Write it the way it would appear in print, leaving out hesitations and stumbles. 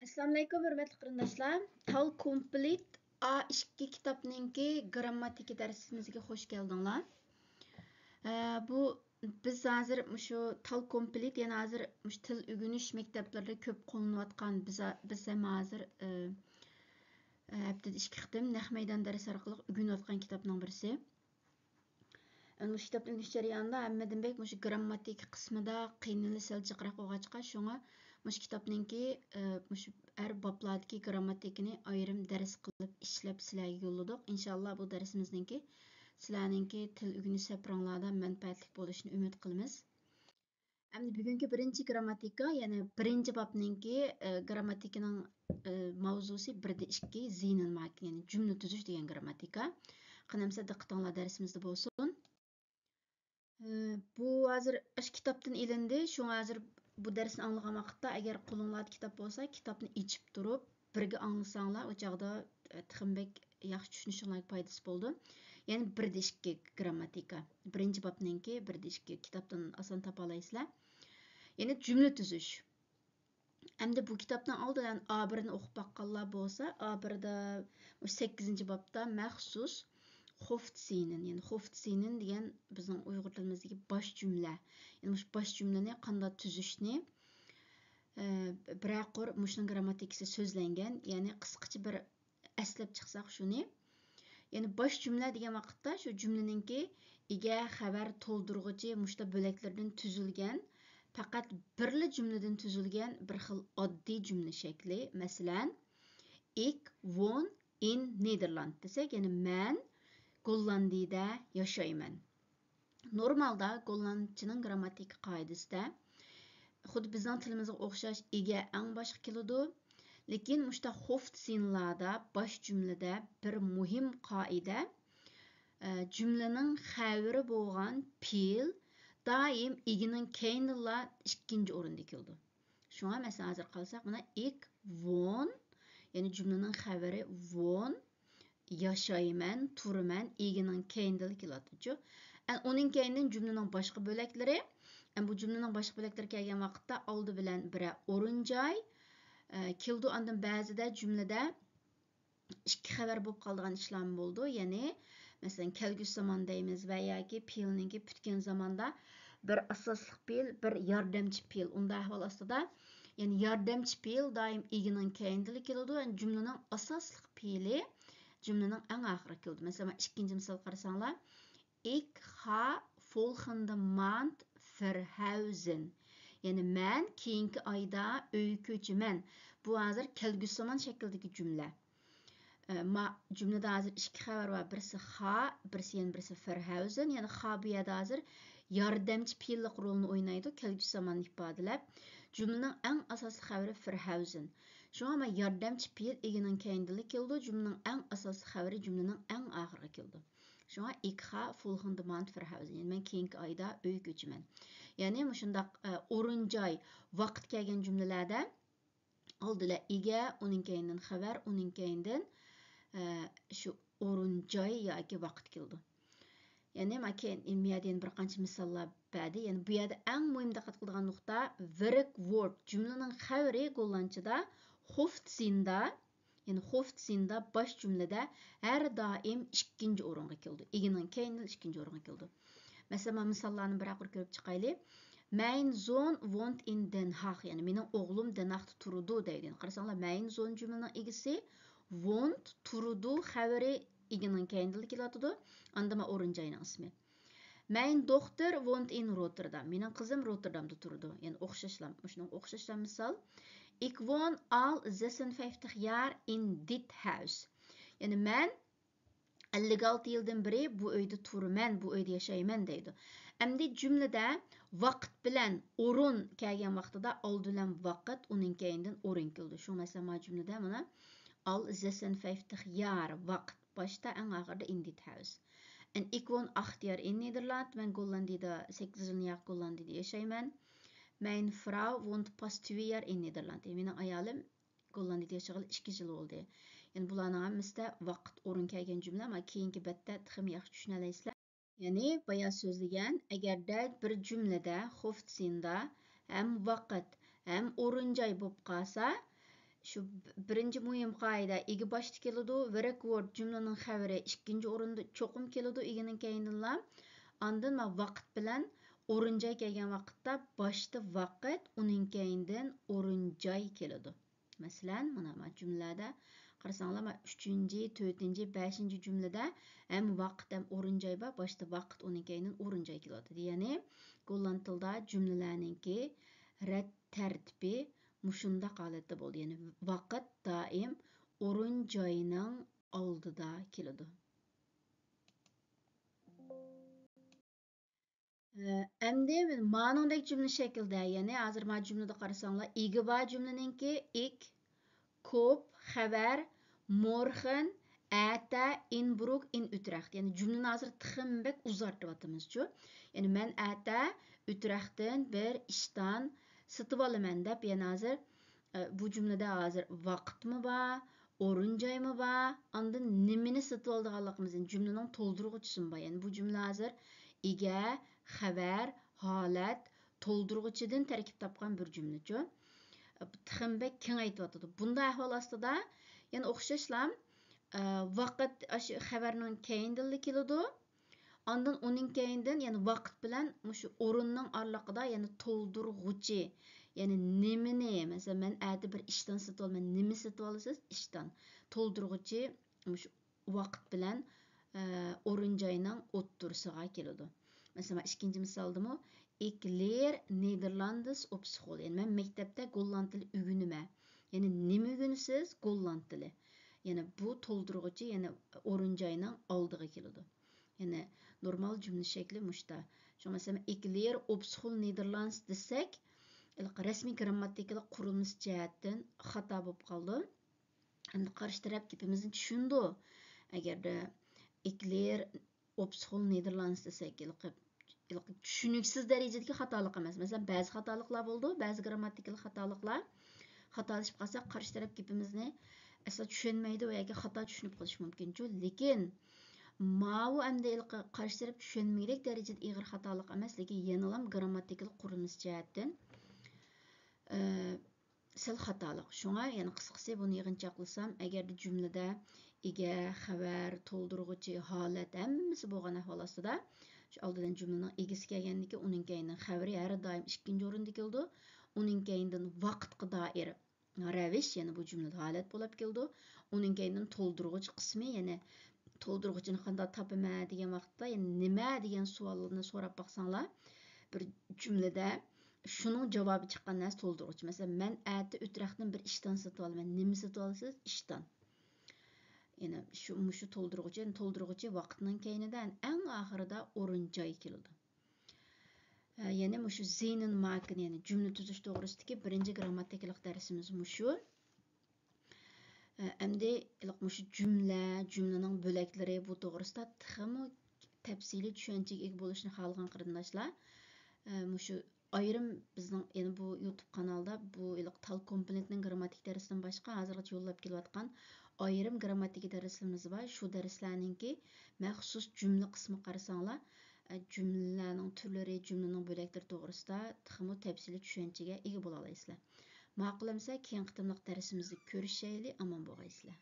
Assalomu alaykum hurmatli qarindoshlar. Tal Complete A2 kitobninki grammatika darsimizga xush keldinglar. Bu biz hozir shu Tal Complete yana hozir til o'rganish maktablarida ko'p qo'llanayotgan biz ham hozir haftada 2 qitim nahv maydon darsi orqali o'rganayotgan kitobning birisi. Bu kitobning jarayonida hammadan bek shu grammatik qismida qiynalish sal jiqroq bo'lg'achqa shunga mush kitobninki shu har boblardagi grammatikani ayrim dars qilib ishlab sizlarga yo'lladik. Inshaalloh bu darsimizningki sizlarningki til o'rganish safaringlarda manfaatli bo'lishini umid qilamiz. Endi bugungi birinchi grammatika, ya'ni birinchi bobninki grammatikaning mavzusi 1-2 zinin makin, ya'ni jumla tuzish degan grammatika. Qanamsa diqqatinglar darsimizda bo'lsin. Bu hozir kitobdan ilindi. Şu hozir bu darsni anglagan vaqtda agar qo'linglarda kitob bo'lsa, kitobni ichib turib birga anglasanglar, o chaqda tixinbek yaxshi tushunishinglarga foydasi bo'ldi. Ya'ni 1-2 grammatika. Birinchi bobninki 1-2 kitobdan oson topa olasizlar. Ya'ni jumla tuzish. Endi bu kitobdan oldin A1ni o'qib baqqanlar bo'lsa, A1da 8-bobda maxsus Hoftsinen, yani Hoftsinen degan bizning Uyg'ur tilimizdagi bosh jumla. Yani shu bosh jumlani qanday tuzishni biraqor mushning grammatikasi so'zlangan, ya'ni qisqacha bir aslab chiqsaq shuni. Yani bosh jumla degan vaqtda shu jumlaningki ega, xabar, to'ldirg'uchi mushta bo'laklardan tuzilgan, faqat birli jumladan tuzilgan bir xil oddiy jumla shakli. Masalan, ik woon in Nederland desak, yani men Gollandiyada yaşayman. Normalda Gollandchining grammatik qoidasida xuddi bizning tilimizga o'xshash ega eng boshqa keladi. Lekin mushta Hoftseinlarda bosh jumlada bir muhim qoida, jumlaning xabari bo'lgan fe'l doim egining keyinla ikkinchi o'rinda keladi. Shunga masalan hozir qilsak, mana ik woon, ya'ni jumlaning xabari woon, yaşayman, turman, egining keyindan keladi. Onun keyinden cümlenin başqa bo'laklari, bu cümlenin başqa bo'laklari kelgan vaqtda oldi bilan biri o'rin joy keldi. Ondan ba'zida jumlada ikki xabar bo'lib qolgan ishlar bo'ldi. Ya'ni masalan kelgusi zamon deymiz va yoki fe'lninki putgan zamonda bir asosli fe'l, bir yordamchi fe'l. Unda ahvol ostida, ya'ni yordamchi fe'l doim egining keyindan keladi. Jumlaning asosli fe'li cümlenin en ahırı keldi. Mesela ikinci misal qarasanglar, ik ga volgende maand verhuizen. Yani men keyinki ayda öy köçümen. Bu hazır kelgüsü zaman şekildeki cümle. Cümlede hazır iki xabar var. Birisi ga, birisi verhuizen. Yani ga bu yerda hazır yardımcı fe'llik rolunu oynaydı. Kelgüsü zaman ifadelep. Cümlenin en asaslı xabari verhuizen. Şu ama yardımcı fe'l egining keyindan keldi. Cümlenin en asaslı xabari cümlenin en ahırı keldi. Şu an ik ga volgende maand verhuizen. Yani men keyinki ayda öy köçümen. Yani şundaq o'rin joy vaqt kelgan cümlelerde oldilar ega, uning keyindan xabar, uning keyindan şu o'rin joy yoki vaqt keldi. Yani makin ilmiyadan bir qancha misollar berdi. Yani bu yerda eng muhim diqqat qiladigan nuqta verb word jumlaning xabari gollandchada Hoftseinda, yani Hoftseinda bosh jumlada har doim ikkinchi o'ringa keldi. Egining keyindan ikkinchi o'ringa keldi. Mesela misollarni biraqor ko'rib chiqaylik. Mein Sohn wohnt in Den Haag. Yani mening o'g'lim Den Haagda turadi deydi. Qarasanglar, mein Sohn jumlaning egisi wohnt turadi xabari egining keyindan keladi. Andama o'rin joyning ismi. Mein Tochter wohnt in Rotterdam. Mening qizim Rotterdamda turadi. Yani o'xshashlar, shunday o'xshashlar misol. Ik woon al 56 jaar in dit huis. Yani men 56 yıldan beri bu uyda turman, bu uyda yaşayman deydi. Endi cümlede vaqt bilan o'rin kelgan vaqtida oldi bilan vaqt, uning keyindan o'rin keldi. Shu mesela cümlede mana al 56 jaar vaqt boshda, eng oxirida in dit huis. En ik woon 8 jaar in Nederland. Men Gollandiyada 8 yil Gollandiyada yaşayman. Mijn vrouw woont pas 2 jaar in Nederland. Mening ayolim Gollandiyada yaşagan 2 yil bo'ldi. Yani bularning hammasi vaqt o'rin kelgan jumla, ama keyingi betda tixim yaxshi tushuna olasizlar. Yani boya so'zlagan, agarda bir jumlada Hoftseinda ham vaqt, ham o'rin joy bo'lib qolsa, Şu birinci muhim qoida ega boshda keladi, virak word jumlaning xabari ikkinchi o'rinda cho'qim keladi, egining keyindanla. Ondan vaqt bilan o'rin joy kelgan vaqtda boshda vaqt, uning keyindan o'rin joy keladi. Masalan, mana jumlada qarasanglar, 3-chi, 4-chi, 5-chi jumlada ham vaqt ham o'rin joy bor, boshda vaqt, uning keyindan o'rin joy keladi. Ya'ni golland tilda jumlalarningki rad tartibi mushundaq holatda bo'ldi. Ya'ni vaqt doim o'rin joyining oldida keladi. Endi ma'nodagi jumla shaklida, ya'ni hozir mana jumlada qarasanglar, ega bor jumlaninki ik, ko'p, xabar, morgen, ata, inbruk, in Utrecht. Yani cümleni hazır tıxınbek uzartıvatımızcı. Yani men ata Utrecht'ten bir işten satıp alımen dep, yani hazır bu cümlede hazır vaqt mı var, orun joy mı var, andan nimini satıp aldığanlığımızın cümlenin toldurğucusu var. Yani bu cümle hazır ega, xabar, holat, toldurğucudan terkip tapgan bir cümleci. Tıxınbek keng aytıvatıdı. Bunda ahval aslında yani o'xshashlam vaqt shu xabarning keyindan keladi. Ondan uning keyindan yani vaqt bilan shu o'rinning oraliqida yani to'ldirg'uchi, yani nimani, masalan men adi bir ishdan sotib olman, nima sotib olasiz? Ishdan. To'ldirg'uchi shu vaqt bilan o'rin joyining o'ttirisiga keladi. Masalan, ikkinchi misoldami? Ekler Nederlandes op school. Yani ben mektepte Golland tili ügünüme. Yani nemi ügünüsiz? Golland tili. Yani bu toldurğucu, yani o'rin joyining oldiga keladi. Yani normal cümle şekli muşta. Şu mesela ekler op school Nederlands desek, resmi grammatikalik qurilmasi jihatdan xato bo'lib qoldi. Endi qarshi taraf gapimizni tushundi. Agarda ekler op school Nederlands desek, tushuniksiz darajadagi xatolik emas. Masalan, ba'zi xatoliklar bo'ldi, ba'zi grammatikal xatoliklar. Xatolashib qolsak, qarshi taraf gapimizni asla tushunmaydi va yoki xato tushunib qolish mumkin-ku. Lekin mau endi qarshi taraf tushunmaylik darajada ig'ir xatolik emas, lekin yenilam grammatikal qurilmasi jihatdan sal xatolik. Shunga, yani qisqasi buni yig'inchoqlasam, agarda jumlada ega, xabar, to'ldirg'uchi, holat hammasi bo'lgan ahvol ostida shu oldidan jumlaning egasi kelganligi, uning keyindan xabari har doim ikkinchi o'rinda keldi. Uning keyindan vaqtga doir ravish, ya'ni bu jumlada holat bo'lib keldi. Uning keyindan to'ldirg'uchi qismi, ya'ni to'ldirg'uchini qanday topaman degan vaqtda, ya'ni nima degan savolni so'rab baqsanglar, bir jumlada shuning javobi chiqqan narsa to'ldirg'uchi. Masalan, men ati Utrechtdan bir ishdan sotib olaman. Nima sotib olasiz? Ishdan. Yani şu to'ldirg'uchi, yani to'ldirg'uchi vaqtning keyinidan eng oxirida o'rin joy keladi. Yani şu zeynin markin, yani cümle tuzish to'g'risidagi birinchi grammatikalik darsimiz shu. Endi şu cümlening bo'laklari bu to'g'risida texmi tafsiliy tushunchaga ega bo'lishni xohlagan qarindoshlar, şu ayrim bizning yani bu YouTube kanalda bu tal komponentning grammatik darsidan boshqa hozirgacha yo'llab kelayotgan ayrim grammatik darslarimiz var. Şu darslarninki maxsus cümle qismi qarasanglar, cümlelerning turlari, cümlening bo'laklari to'g'risida texmi tafsiliy tushunchaga ega bo'la olasizlar. Ma'qulamsa, keyingi qitimliq darsimizni ko'rishaylik, omon bo'lgaysizlar.